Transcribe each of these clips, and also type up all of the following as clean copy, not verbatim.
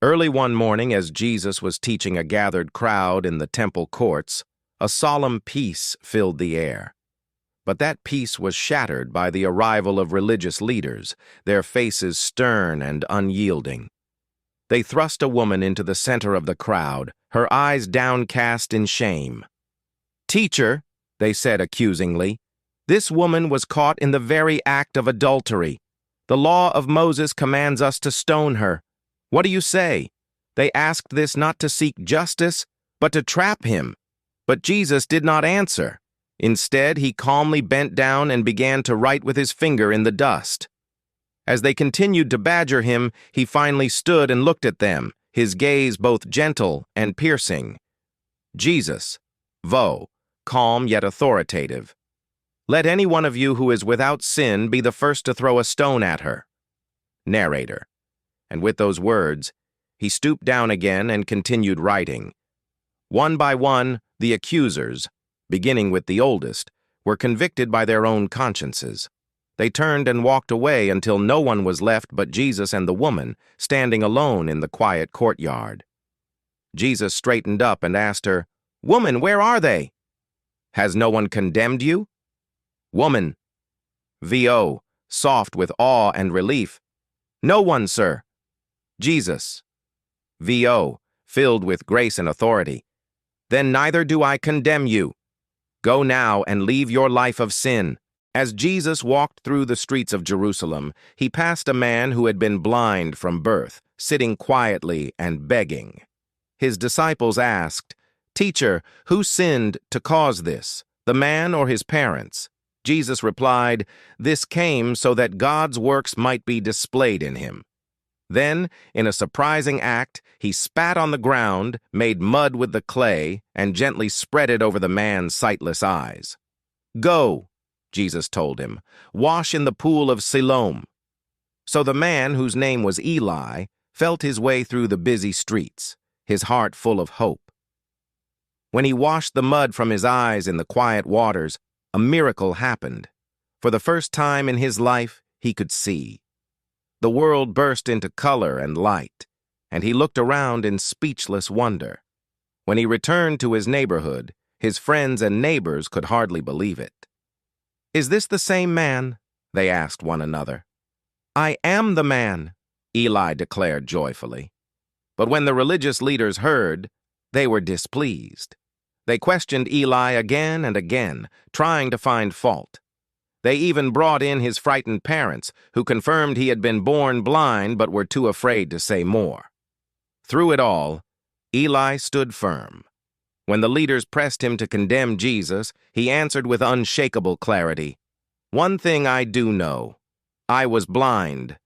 Early one morning, as Jesus was teaching a gathered crowd in the temple courts, a solemn peace filled the air. But that peace was shattered by the arrival of religious leaders, their faces stern and unyielding. They thrust a woman into the center of the crowd, her eyes downcast in shame. "Teacher," they said accusingly, "this woman was caught in the very act of adultery. The law of Moses commands us to stone her. What do you say?" They asked this not to seek justice, but to trap him. But Jesus did not answer. Instead, he calmly bent down and began to write with his finger in the dust. As they continued to badger him, he finally stood and looked at them, his gaze both gentle and piercing. Jesus, calm yet authoritative. "Let any one of you who is without sin be the first to throw a stone at her." Narrator. And with those words, he stooped down again and continued writing. One by one, the accusers, beginning with the oldest, were convicted by their own consciences. They turned and walked away until no one was left but Jesus and the woman, standing alone in the quiet courtyard. Jesus straightened up and asked her, "Woman, where are they? Has no one condemned you?" Woman, soft with awe and relief, "No one, sir." Jesus, filled with grace and authority, "Then neither do I condemn you. Go now and leave your life of sin." As Jesus walked through the streets of Jerusalem, he passed a man who had been blind from birth, sitting quietly and begging. His disciples asked, "Teacher, who sinned to cause this, the man or his parents?" Jesus replied, "This came so that God's works might be displayed in him." Then, in a surprising act, he spat on the ground, made mud with the clay, and gently spread it over the man's sightless eyes. "Go," Jesus told him, "wash in the pool of Siloam." So the man, whose name was Eli, felt his way through the busy streets, his heart full of hope. When he washed the mud from his eyes in the quiet waters, a miracle happened. For the first time in his life, he could see. The world burst into color and light, and he looked around in speechless wonder. When he returned to his neighborhood, his friends and neighbors could hardly believe it. "Is this the same man?" they asked one another. "I am the man," Eli declared joyfully. But when the religious leaders heard, they were displeased. They questioned Eli again and again, trying to find fault. They even brought in his frightened parents, who confirmed he had been born blind but were too afraid to say more. Through it all, Eli stood firm. When the leaders pressed him to condemn Jesus, he answered with unshakable clarity, "One thing I do know. I was blind,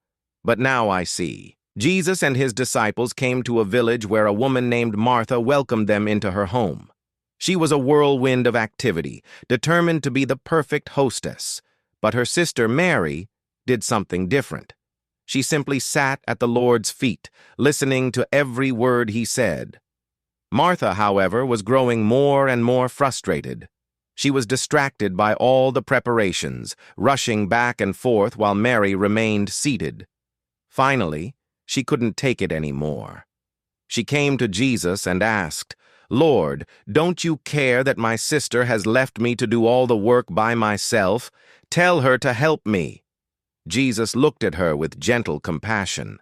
but now I see." Jesus and his disciples came to a village where a woman named Martha welcomed them into her home. She was a whirlwind of activity, determined to be the perfect hostess. But her sister Mary did something different. She simply sat at the Lord's feet, listening to every word he said. Martha, however, was growing more and more frustrated. She was distracted by all the preparations, rushing back and forth while Mary remained seated. Finally, she couldn't take it anymore. She came to Jesus and asked, "Lord, don't you care that my sister has left me to do all the work by myself? Tell her to help me." Jesus looked at her with gentle compassion.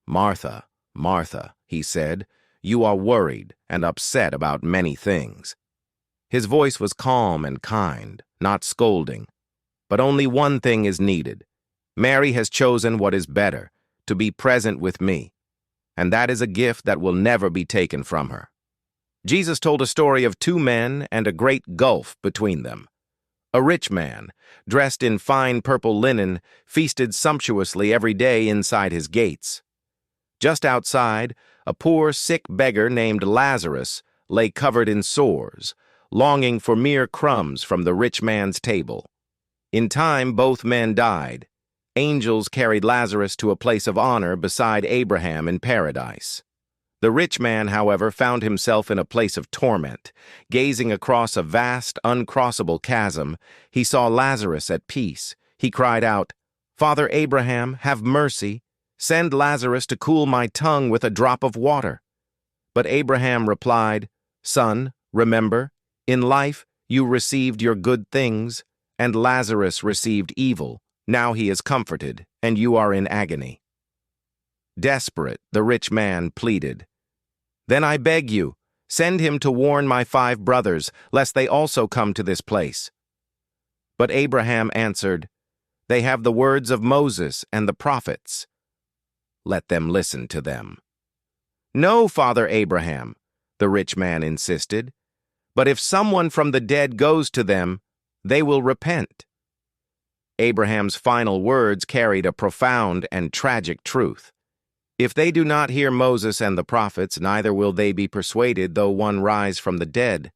"Martha, Martha," he said, "you are worried and upset about many things." His voice was calm and kind, not scolding. "But only one thing is needed. Mary has chosen what is better, to be present with me. And that is a gift that will never be taken from her." Jesus told a story of two men and a great gulf between them. A rich man, dressed in fine purple linen, feasted sumptuously every day inside his gates. Just outside, a poor sick beggar named Lazarus lay covered in sores, longing for mere crumbs from the rich man's table. In time, both men died. Angels carried Lazarus to a place of honor beside Abraham in paradise. The rich man, however, found himself in a place of torment. Gazing across a vast, uncrossable chasm, he saw Lazarus at peace. He cried out, "Father Abraham, have mercy. Send Lazarus to cool my tongue with a drop of water." But Abraham replied, "Son, remember, in life you received your good things, and Lazarus received evil. Now he is comforted, and you are in agony." Desperate, the rich man pleaded, "Then I beg you, send him to warn my 5 brothers, lest they also come to this place." But Abraham answered, "They have the words of Moses and the prophets. Let them listen to them." "No, Father Abraham," the rich man insisted, "but if someone from the dead goes to them, they will repent." Abraham's final words carried a profound and tragic truth. If they do not hear Moses and the prophets, neither will they be persuaded though one rise from the dead.